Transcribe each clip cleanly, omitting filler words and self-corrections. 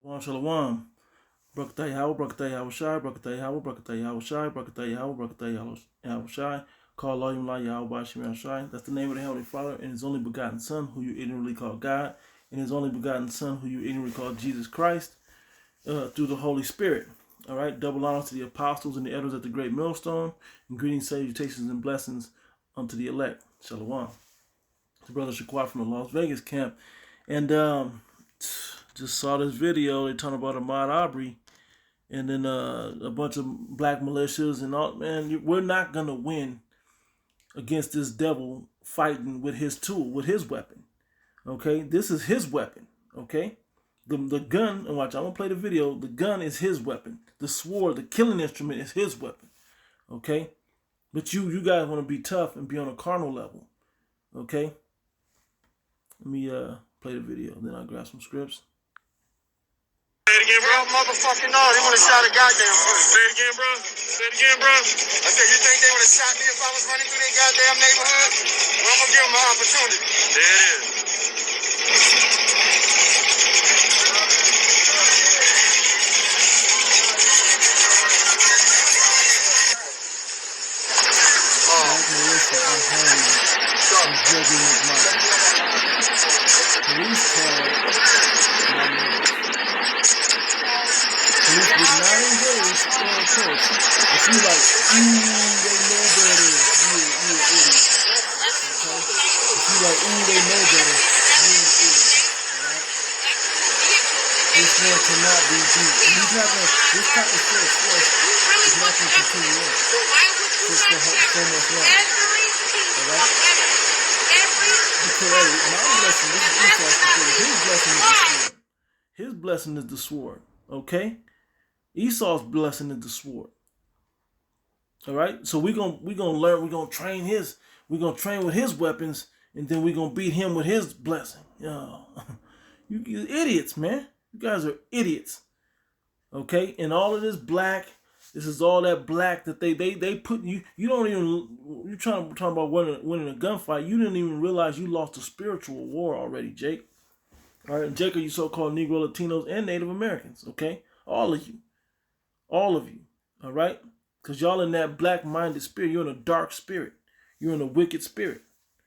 Shalom. Brakatah Yahweh, Brakatah Yahweh Shai, Brakatah Yahweh, Brakatah Yahweh Shai, Brakatah Yahweh, Brakatah Yahweh Shai. Call Elohim La Yahweh Bashim Shai. That's the name of the Heavenly Father and His only begotten Son, who you ignorantly call God, and His only begotten Son, who you ignorantly call Jesus Christ, through the Holy Spirit. All right. Double honors to the apostles and the elders at the great millstone, and greetings, salutations, and blessings unto the elect. Shalom. It's Brother Shaquat from the Las Vegas camp, and just saw this video. They talking about Ahmaud Arbery, and then a bunch of black militias and all. Man, we're not gonna win against this devil fighting with his tool, with his weapon. Okay, this is his weapon. Okay, the gun. And watch, I'm gonna play the video. The gun is his weapon. The sword, the killing instrument, is his weapon. Okay, but you guys want to be tough and be on a carnal level. Okay, let me play the video. Then I'll grab some scripts. Say it again, bro. Motherfucking no, they would have shot a goddamn person. Say it again, bro. Say it again, bro. I said, you think they would have shot me if I was running through their goddamn neighborhood? Well, I'm gonna give them an opportunity. There it is. Police called my neighbors. Police would not engage or approach. If you like, they know better, you an idiot. Okay? If you like, they know better, you an idiot. Alright? This man cannot be beat. And he's not gonna, this type of show of force is not gonna continue on. Just for so much long. Alright? Because my blessing, this is Esau's blessing, his blessing is the sword. His blessing is the sword. Okay? Esau's blessing is the sword. All right? So we're gonna learn, we're gonna train with his weapons, and then we're gonna beat him with his blessing. Yo, you idiots, man. You guys are idiots. Okay? And all of this black, this is all that black that they put you. You don't even, you're trying to talk about winning a gunfight. You didn't even realize you lost a spiritual war already, Jake. All right, Jake, are you so-called Negro, Latinos, and Native Americans? Okay, all of you, all right, because y'all in that black-minded spirit. You're in a dark spirit. You're in a wicked spirit.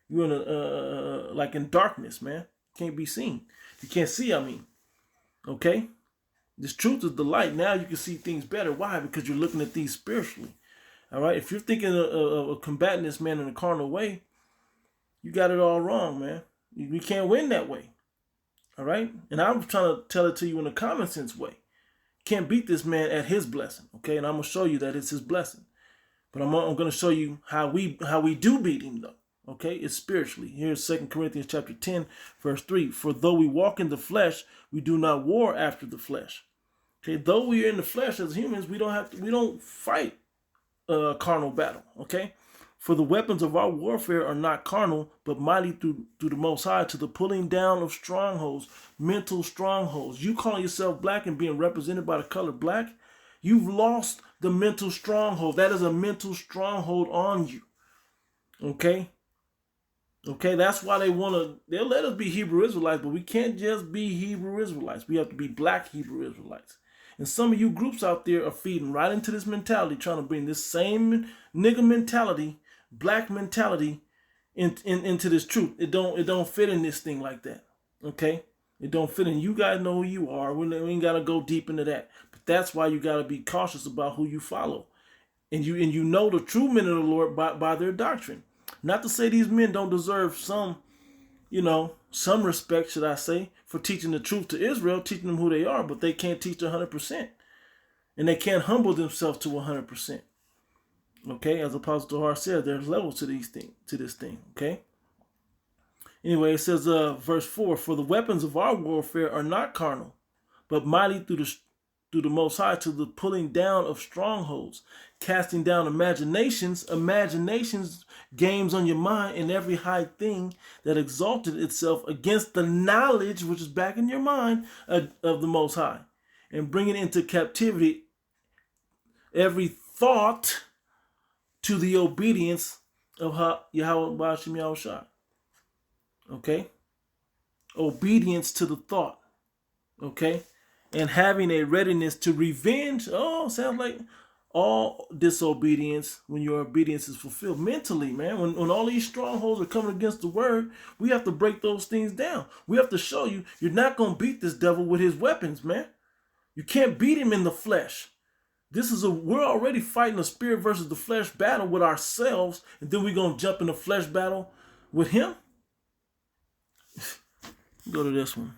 You're in a like in darkness, man. Can't be seen. You can't see. I mean, okay. This truth is the light. Now you can see things better. Why? Because you're looking at things spiritually. All right. If you're thinking of combating this man in a carnal way, you got it all wrong, man. We can't win that way. All right. And I'm trying to tell it to you in a common sense way. You can't beat this man at his blessing. Okay. And I'm going to show you that it's his blessing. But I'm going to show you how we do beat him, though. Okay, it's spiritually. Here's 2 Corinthians chapter 10, verse 3. For though we walk in the flesh, we do not war after the flesh. Okay, though we are in the flesh as humans, we don't fight a carnal battle. Okay, for the weapons of our warfare are not carnal, but mighty through the Most High to the pulling down of strongholds, mental strongholds. You call yourself black and being represented by the color black, you've lost the mental stronghold. That is a mental stronghold on you. Okay. Okay, that's why they'll let us be Hebrew Israelites, but we can't just be Hebrew Israelites. We have to be black Hebrew Israelites. And some of you groups out there are feeding right into this mentality, trying to bring this same nigga mentality, black mentality into this truth. It don't fit in this thing like that. Okay? It don't fit in. You guys know who you are. We ain't gotta go deep into that. But that's why you gotta be cautious about who you follow. And you know the true men of the Lord by their doctrine. Not to say these men don't deserve some respect, should I say, for teaching the truth to Israel, teaching them who they are, but they can't teach 100%. And they can't humble themselves to 100%. Okay, as Apostle Tahar said, there's levels to this thing, okay? Anyway, it says, verse 4, for the weapons of our warfare are not carnal, but mighty through the Most High to the pulling down of strongholds, casting down imaginations, games on your mind, and every high thing that exalted itself against the knowledge which is back in your mind of the Most High, and bringing into captivity every thought to the obedience of Yahweh Bashim Yahushua. Okay? Obedience to the thought. Okay? and having a readiness to revenge. Oh, sounds like all disobedience when your obedience is fulfilled. Mentally, man, when all these strongholds are coming against the word, we have to break those things down. We have to show you you're not going to beat this devil with his weapons, man. You can't beat him in the flesh. We're already fighting a spirit versus the flesh battle with ourselves, and then we're going to jump in a flesh battle with him. Go to this one.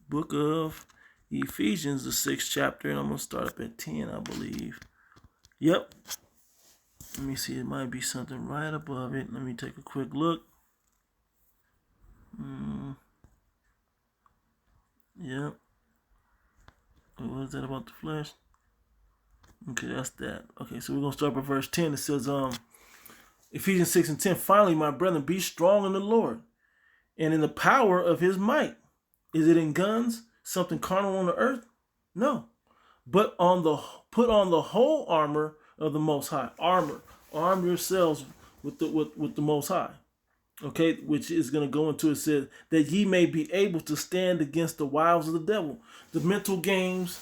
Book of Ephesians, the 6th chapter, and I'm going to start up at 10, I believe. Yep. Let me see. It might be something right above it. Let me take a quick look. Yep. What was that about the flesh? Okay, that's that. Okay, so we're going to start by verse 10. It says, Ephesians 6 and 10, finally, my brethren, be strong in the Lord and in the power of his might. Is it in guns? Something carnal on the earth? No. But put on the whole armor of the Most High. Arm yourselves with the Most High. Okay, which is going to go into, it says, that ye may be able to stand against the wiles of the devil. The mental games,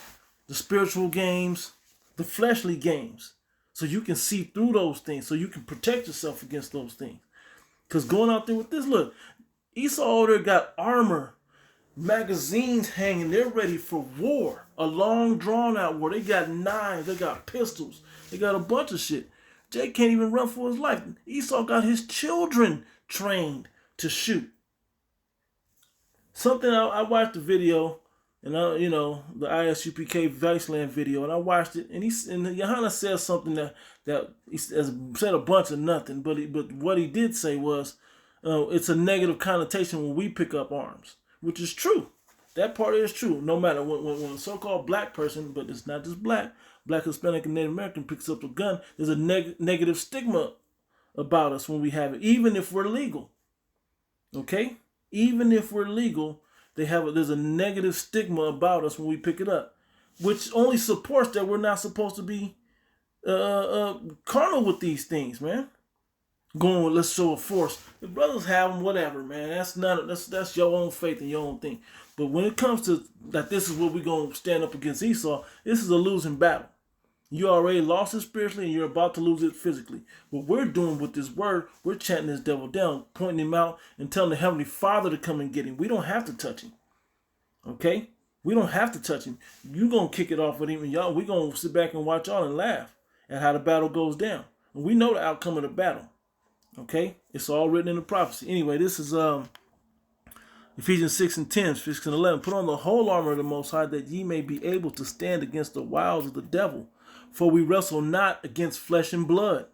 the spiritual games, the fleshly games. So you can see through those things. So you can protect yourself against those things. Because going out there with this, look, Esau over there got armor, magazines hanging. They're ready for war. A long, drawn-out war. They got knives. They got pistols. They got a bunch of shit. Jay can't even run for his life. Esau got his children trained to shoot. Something I watched the video, and the ISUPK Viceland video, and I watched it, and Yohana says something that he said a bunch of nothing, but what he did say was, it's a negative connotation when we pick up arms, which is true. That part is true. No matter when a so-called black person, but it's not just black, Hispanic, and Native American picks up a gun, there's a negative stigma about us when we have it, even if we're legal. Okay? Even if we're legal, there's a negative stigma about us when we pick it up, which only supports that we're not supposed to be carnal with these things, man. Going with let's show a force. The brothers have them, whatever, man. That's your own faith and your own thing. But when it comes to that, this is what we're gonna stand up against Esau. This is a losing battle. You already lost it spiritually, and you're about to lose it physically. What we're doing with this word, we're chanting this devil down, pointing him out, and telling the Heavenly Father to come and get him. We don't have to touch him. Okay? We don't have to touch him. You're going to kick it off with him, and y'all, we're going to sit back and watch y'all and laugh at how the battle goes down. And we know the outcome of the battle. Okay? It's all written in the prophecy. Anyway, this is Ephesians 6 and 10, 6 and 11. Put on the whole armor of the Most High, that ye may be able to stand against the wiles of the devil. For we wrestle not against flesh and blood.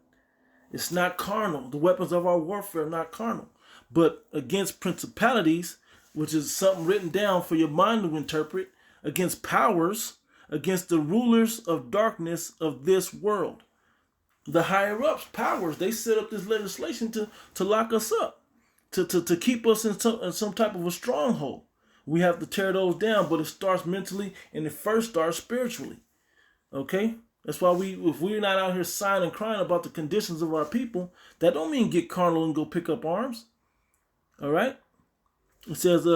It's not carnal. The weapons of our warfare are not carnal. But against principalities, which is something written down for your mind to interpret, against powers, against the rulers of darkness of this world. The higher-ups, powers, they set up this legislation to lock us up, to keep us in some type of a stronghold. We have to tear those down, but it starts mentally, and it first starts spiritually. Okay? That's why if we're not out here sighing and crying about the conditions of our people, that don't mean get carnal and go pick up arms. All right? It says,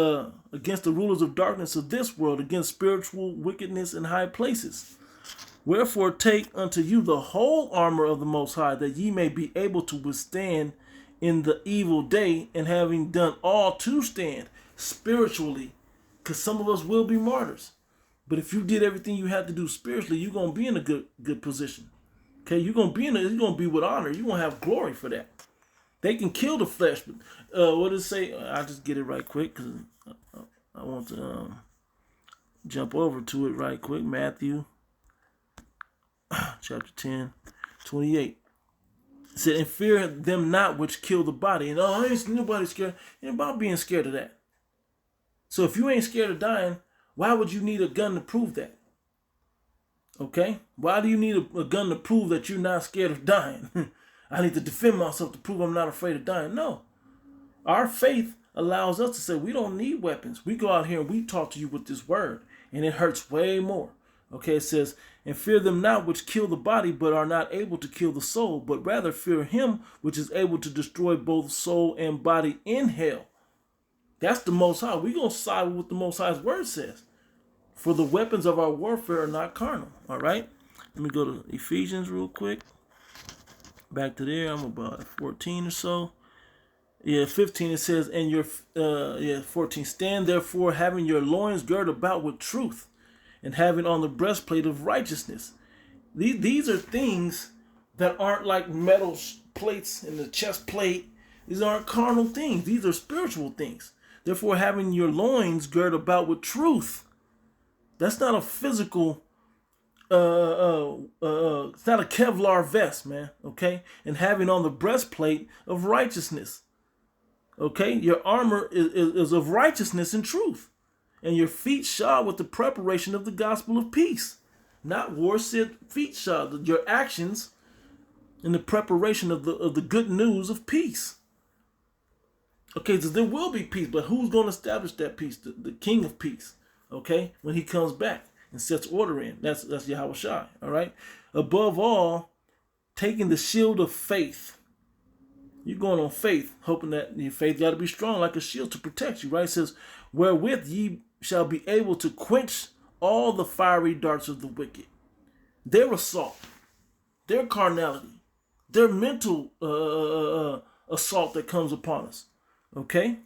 against the rulers of darkness of this world, against spiritual wickedness in high places. Wherefore take unto you the whole armor of the Most High, that ye may be able to withstand in the evil day, and having done all to stand spiritually, because some of us will be martyrs. But if you did everything you had to do spiritually, you're gonna be in a good position. Okay, you're gonna be with honor. You're gonna have glory for that. They can kill the flesh, but what does it say? I'll just get it right quick because I want to jump over to it right quick. Matthew chapter 10, 28. It said, and fear them not which kill the body. And ain't nobody scared. Ain't about being scared of that. So if you ain't scared of dying, why would you need a gun to prove that? Okay? Why do you need a gun to prove that you're not scared of dying? I need to defend myself to prove I'm not afraid of dying. No. Our faith allows us to say we don't need weapons. We go out here and we talk to you with this word, and it hurts way more. Okay, it says, and fear them not which kill the body, but are not able to kill the soul, but rather fear him which is able to destroy both soul and body in hell. That's the Most High. We're going to side with what the Most High's word says. For the weapons of our warfare are not carnal. All right? Let me go to Ephesians real quick. Back to there. I'm about 14 or so. Yeah, 15 it says, and your 14. Stand therefore, having your loins girded about with truth, and having on the breastplate of righteousness. These are things that aren't like metal plates in the chest plate. These aren't carnal things. These are spiritual things. Therefore, having your loins girded about with truth. That's not a physical. It's not a Kevlar vest, man. Okay, and having on the breastplate of righteousness. Okay, your armor is of righteousness and truth, and your feet shod with the preparation of the gospel of peace. Not war said feet shod. Your actions in the preparation of the good news of peace. Okay, so there will be peace, but who's going to establish that peace? The King of Peace. Okay, when he comes back and sets order in, that's Yahweh Shai. All right. Above all, taking the shield of faith. You're going on faith, hoping that your faith got to be strong like a shield to protect you, right? It says, wherewith ye shall be able to quench all the fiery darts of the wicked. Their assault, their carnality, their mental assault that comes upon us, okay?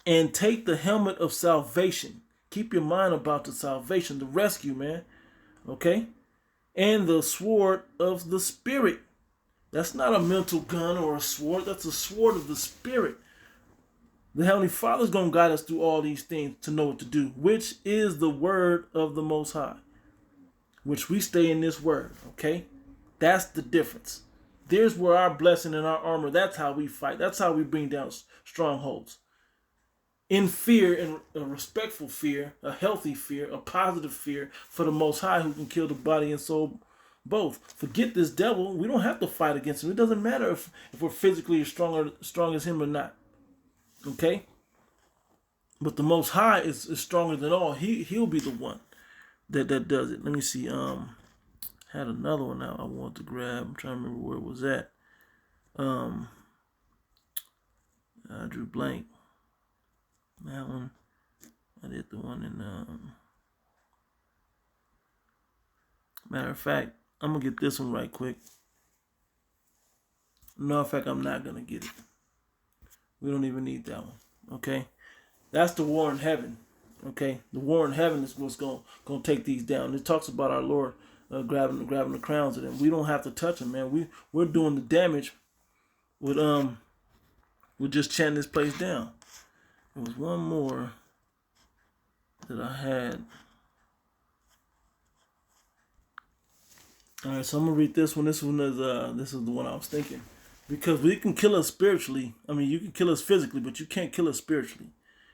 And take the helmet of salvation. Keep your mind about the salvation, the rescue, man, okay? And the sword of the Spirit. That's not a mental gun or a sword. That's a sword of the Spirit. The Heavenly Father's going to guide us through all these things to know what to do, which is the word of the Most High, which we stay in this word, okay? That's the difference. There's where our blessing and our armor, that's how we fight. That's how we bring down strongholds. In fear, in a respectful fear, a healthy fear, a positive fear for the Most High who can kill the body and soul both. Forget this devil. We don't have to fight against him. It doesn't matter if we're physically as strong as him or not. Okay? But the Most High is stronger than all. He'll be the one that does it. Let me see. Had another one now I want to grab. I'm trying to remember where it was at. I drew blank. That one. I did the one in matter of fact, I'm going to get this one right quick. No, in fact, I'm not going to get it. We don't even need that one. Okay? That's the war in heaven. Okay? The war in heaven is what's going to take these down. It talks about our Lord grabbing the crowns of them. We don't have to touch them, man. We're doing the damage with just chanting this place down. There was one more that I had. All right, so I'm gonna read this one. This is the one I was thinking, because we can kill us spiritually. I mean, you can kill us physically, but you can't kill us spiritually.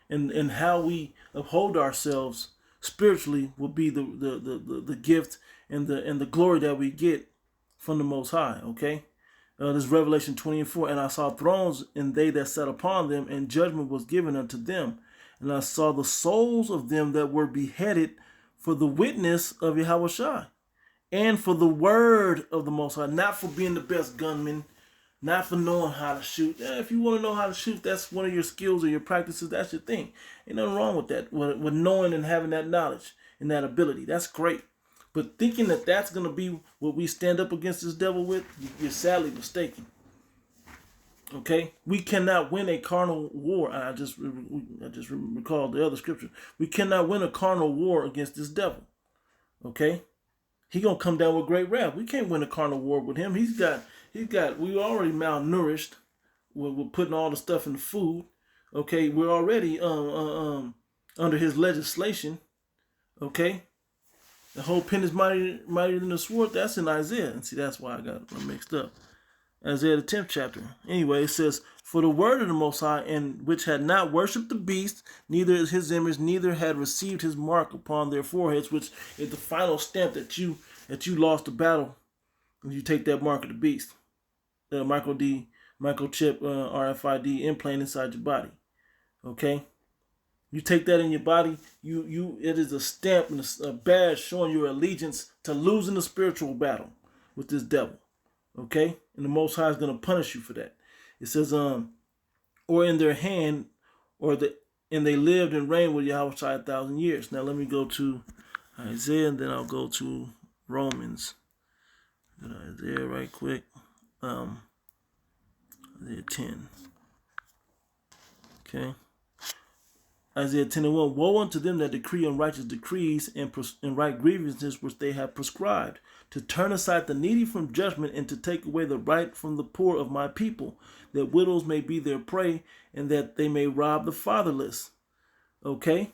And how we uphold ourselves spiritually will be the gift and the glory that we get from the Most High. Okay, this is Revelation 20:4. And I saw thrones, and they that sat upon them, and judgment was given unto them. And I saw the souls of them that were beheaded for the witness of Yahweh Shai, and for the word of the Most High, not for being the best gunman, not for knowing how to shoot. If you want to know how to shoot, that's one of your skills or your practices. That's your thing. Ain't nothing wrong with that, with knowing and having that knowledge and that ability. That's great. But thinking that that's going to be what we stand up against this devil with, you're sadly mistaken. Okay? We cannot win a carnal war. I just recalled the other scripture. We cannot win a carnal war against this devil. Okay? He gonna come down with great wrath. We can't win a carnal war with him. We already malnourished. We're putting all the stuff in the food. Okay, we're already under his legislation. Okay, the whole pen is mightier than the sword. That's in Isaiah. And see, that's why I got mixed up. Isaiah the 10th chapter. Anyway, it says, for the word of the Most High, and which had not worshipped the beast, neither is his image, neither had received his mark upon their foreheads, which is the final stamp that you lost the battle, and you take that mark of the beast, the microchip, RFID implant inside your body. Okay, you take that in your body. It is a stamp and a badge showing your allegiance to losing the spiritual battle with this devil. Okay, and the Most High is going to punish you for that. It says, or in their hand and they lived and reigned with Yahweh 1,000 years. Now let me go to Isaiah, and then I'll go to Romans. Isaiah right quick. Isaiah 10. Okay. Isaiah 10:1. Woe unto them that decree unrighteous decrees and write grievances which they have prescribed, to turn aside the needy from judgment, and to take away the right from the poor of my people, that widows may be their prey, and that they may rob the fatherless. Okay?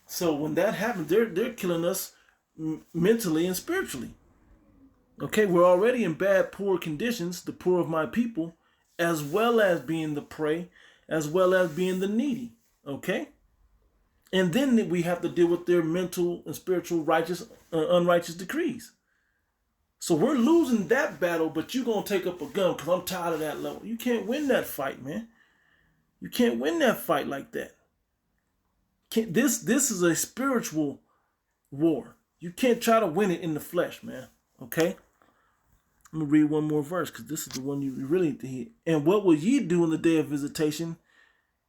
So when that happens, they're killing us mentally and spiritually. Okay, we're already in bad, poor conditions, the poor of my people, as well as being the prey, as well as being the needy. Okay? And then we have to deal with their mental and spiritual unrighteous decrees. So we're losing that battle, but you're going to take up a gun because I'm tired of that level. You can't win that fight, man. You can't win that fight like that. This is a spiritual war. You can't try to win it in the flesh, man. Okay? Let me read one more verse because this is the one you really need to hear. And what will ye do in the day of visitation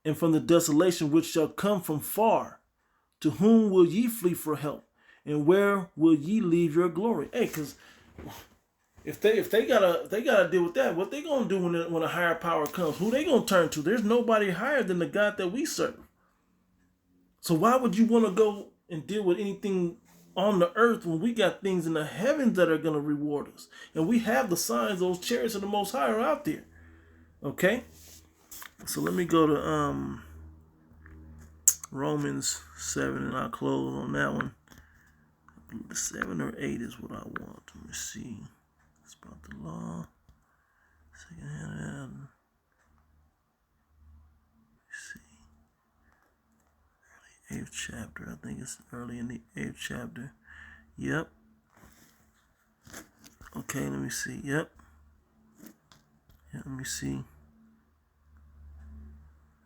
and from the desolation which shall come from far? To whom will ye flee for help? And where will ye leave your glory? Hey, because if they gotta deal with that, what they gonna do when a higher power comes? Who they gonna turn to? There's nobody higher than the God that we serve. So why would you want to go and deal with anything on the earth when we got things in the heavens that are gonna reward us? And we have the signs, those chariots of the Most High are out there. Okay, so let me go to Romans 7, and I'll close on that one. 7 or 8 is what I want. Let me see. It's about the law. Second hand. Early 8th chapter. I think it's early in the 8th chapter. Yep. Okay, let me see. Yep. Yeah, let me see.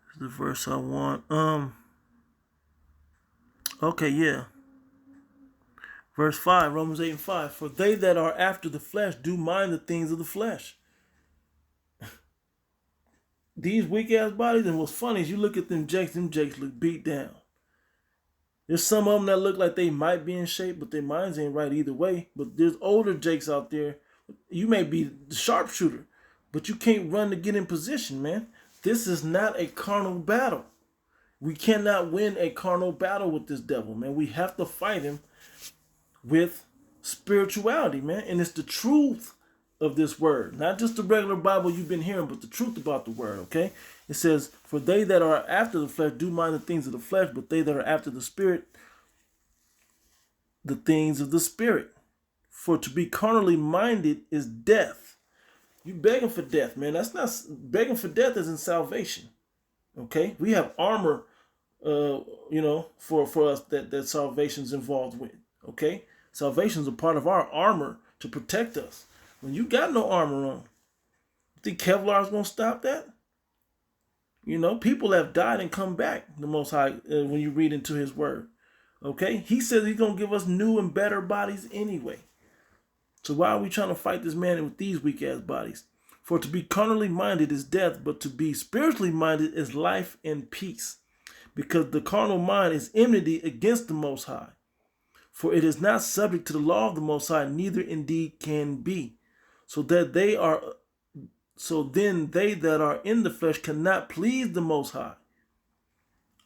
This is the verse I want. Okay, yeah. Verse 5, Romans 8:5. For they that are after the flesh do mind the things of the flesh. These weak ass bodies, and what's funny is you look at them jakes look beat down. There's some of them that look like they might be in shape, but their minds ain't right either way. But there's older jakes out there. You may be the sharpshooter, but you can't run to get in position, man. This is not a carnal battle. We cannot win a carnal battle with this devil, man. We have to fight him with spirituality, man. And it's the truth of this word. Not just the regular Bible you've been hearing, but the truth about the word, okay? It says, for they that are after the flesh do mind the things of the flesh, but they that are after the spirit, the things of the spirit. For to be carnally minded is death. You begging for death, man. That's not begging for death is in salvation. Okay? We have armor, for us that salvation's involved with. Okay? Salvation's a part of our armor to protect us. When you got no armor on, you think Kevlar's gonna stop that? You know, people have died and come back, the Most High, when you read into his word. Okay? He says he's gonna give us new and better bodies anyway. So why are we trying to fight this man with these weak ass bodies? For to be carnally minded is death, but to be spiritually minded is life and peace. Because the carnal mind is enmity against the Most High. For it is not subject to the law of the Most High, neither indeed can be. So then they that are in the flesh cannot please the Most High.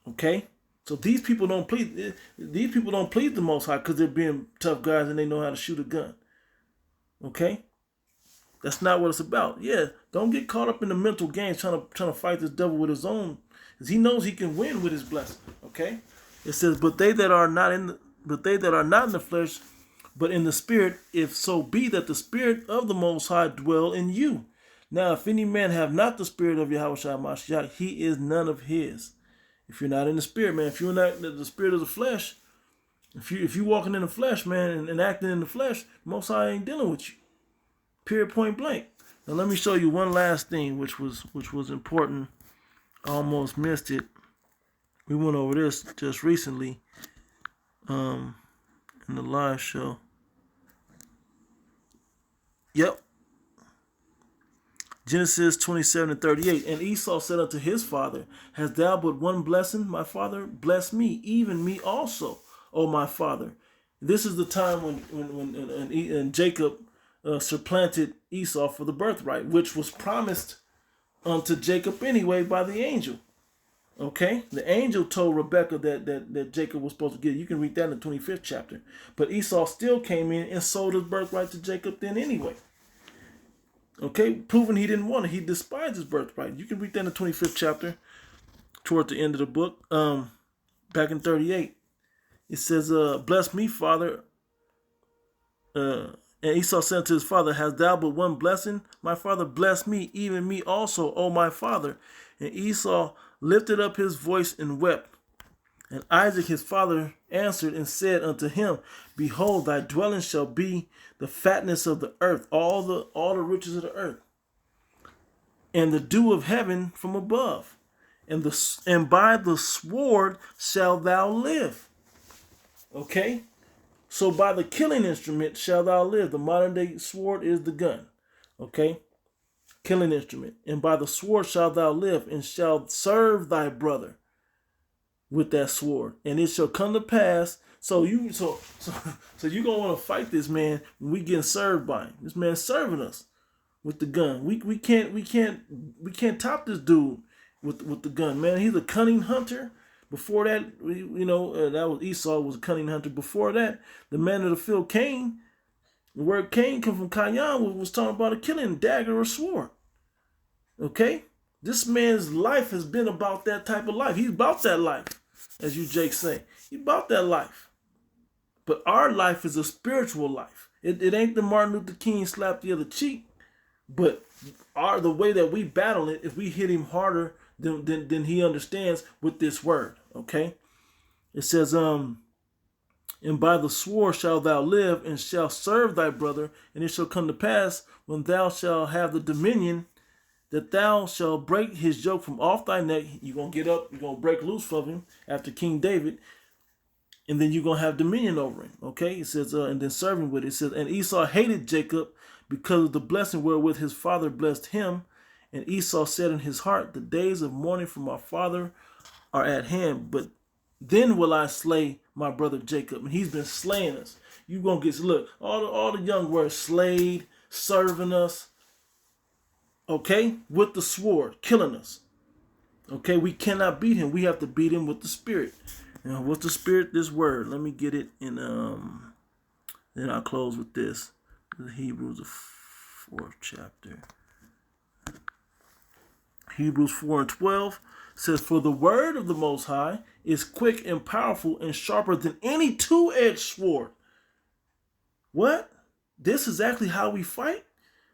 Okay? So these people don't please the Most High because they're being tough guys and they know how to shoot a gun. Okay? That's not what it's about. Yeah, don't get caught up in the mental games trying to fight this devil with his own, because he knows he can win with his blessing. Okay? It says, but they that are not in the flesh, but in the spirit, if so be that the spirit of the Most High dwell in you. Now, if any man have not the spirit of Yahweh Shai Mashiach, he is none of his. If you're not in the spirit, man, if you're not the spirit of the flesh, if you walking in the flesh, man, and acting in the flesh, the Most High ain't dealing with you. Period, point blank. Now let me show you one last thing, which was important. I almost missed it. We went over this just recently, in the live show. Yep. Genesis 27:38. And Esau said unto his father, Hast thou but one blessing, my father? Bless me, even me also, O my father. This is the time when Jacob supplanted Esau for the birthright, which was promised unto Jacob anyway by the angel. Okay, the angel told Rebekah that Jacob was supposed to get it. You can read that in the 25th chapter. But Esau still came in and sold his birthright to Jacob then anyway. Okay, proving he didn't want it. He despised his birthright. You can read that in the 25th chapter, toward the end of the book. Back in 38, it says, "Bless me, father." And Esau said to his father, "Hast thou but one blessing, my father? Bless me, even me also, O my father." And Esau lifted up his voice and wept. And Isaac his father answered and said unto him, Behold, thy dwelling shall be the fatness of the earth, all the riches of the earth, and the dew of heaven from above, and by the sword shalt thou live. Okay, so by the killing instrument shalt thou live. The modern day sword is the gun. Okay, killing instrument, and by the sword shalt thou live, and shalt serve thy brother with that sword, and it shall come to pass. So you gonna want to fight this man when we getting served by him. This man's serving us with the gun. We can't top this dude with the gun, man. He's a cunning hunter. Before that, that was Esau was a cunning hunter. Before that, the man of the field, Cain. The word Cain come from Kayan, was talking about a killing dagger or sword. Okay, this man's life has been about that type of life. He's about that life, as you Jake say. He's about that life. But our life is a spiritual life. It ain't the Martin Luther King slap the other cheek, but the way that we battle it, if we hit him harder than he understands with this word. Okay, it says, and by the sword shalt thou live, and shalt serve thy brother, and it shall come to pass when thou shalt have the dominion, that thou shalt break his yoke from off thy neck. You're going to get up, you're going to break loose from him after King David, and then you're going to have dominion over him. Okay, it says, and then serve him with it. It says, and Esau hated Jacob because of the blessing wherewith his father blessed him. And Esau said in his heart, the days of mourning for my father are at hand, but then will I slay my brother Jacob. And he's been slaying us. You're going to get, look, all the young words, slayed, serving us, okay, with the sword, killing us. Okay, we cannot beat him. We have to beat him with the spirit. Now, what's the spirit? This word. Let me get it in, then I'll close with this. The Hebrews, the 4th chapter. Hebrews 4:12 says, For the word of the Most High is quick and powerful and sharper than any two-edged sword. What? This is exactly how we fight?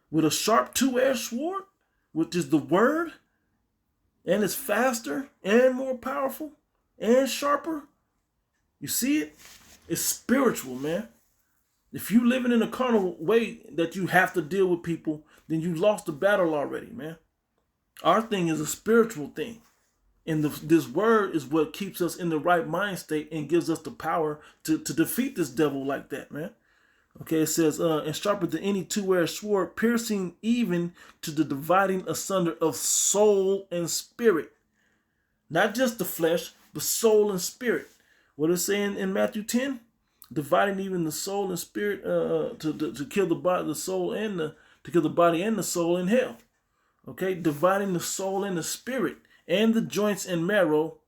With a sharp two-edged sword? Which is the word? And it's faster and more powerful and sharper? You see it? It's spiritual, man. If you living in a carnal way that you have to deal with people, then you lost the battle already, man. Our thing is a spiritual thing. And this word is what keeps us in the right mind state and gives us the power to defeat this devil like that, man. Okay, it says, and sharper than any two-edged sword, piercing even to the dividing asunder of soul and spirit. Not just the flesh, but soul and spirit. What it's saying in Matthew 10? Dividing even the soul and spirit to kill the body, the soul, and to kill the body and the soul in hell. Okay, dividing the soul and the spirit and the joints and marrow,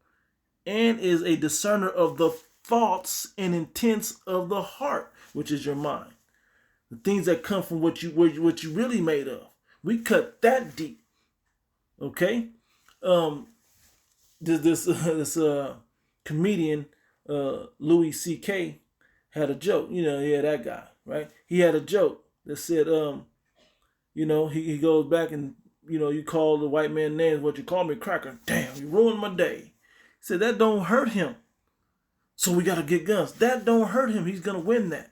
and is a discerner of the thoughts and intents of the heart, which is your mind. The things that come from what you really made of. We cut that deep. Okay, this comedian Louis C.K. had a joke. That guy, right? He had a joke that said, he goes back and, you call the white man names, what you call me, cracker. Damn, you ruined my day. He said, that don't hurt him. So we got to get guns. That don't hurt him. He's going to win that.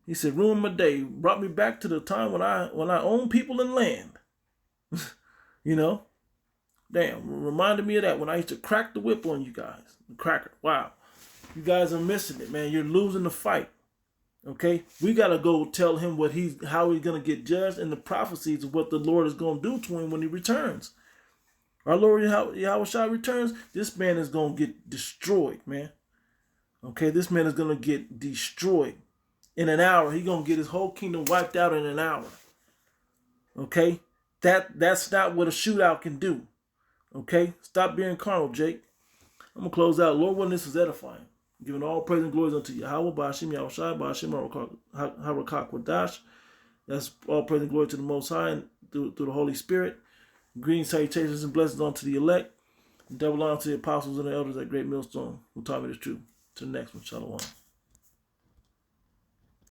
He said, ruined my day. Brought me back to the time when I owned people and land. Damn, reminded me of that when I used to crack the whip on you guys. The cracker. Wow. You guys are missing it, man. You're losing the fight. Okay, we gotta go tell him how he's gonna get judged, and the prophecies of what the Lord is gonna do to him when he returns. Our Lord Yahushua returns. This man is gonna get destroyed, man. Okay, this man is gonna get destroyed in an hour. He's gonna get his whole kingdom wiped out in an hour. Okay, that's not what a shootout can do. Okay, stop being carnal, Jake. I'm gonna close out. Lord, when this is edifying, giving all praise and glory unto Yahweh, Ba'ashim Yahushai, Ba'ashim Harakak Wadash. That's all praise and glory to the Most High and through the Holy Spirit. Greetings, salutations, and blessings unto the elect. Double honor to the apostles and the elders at Great Millstone who taught me the truth. To the next one, Shalom.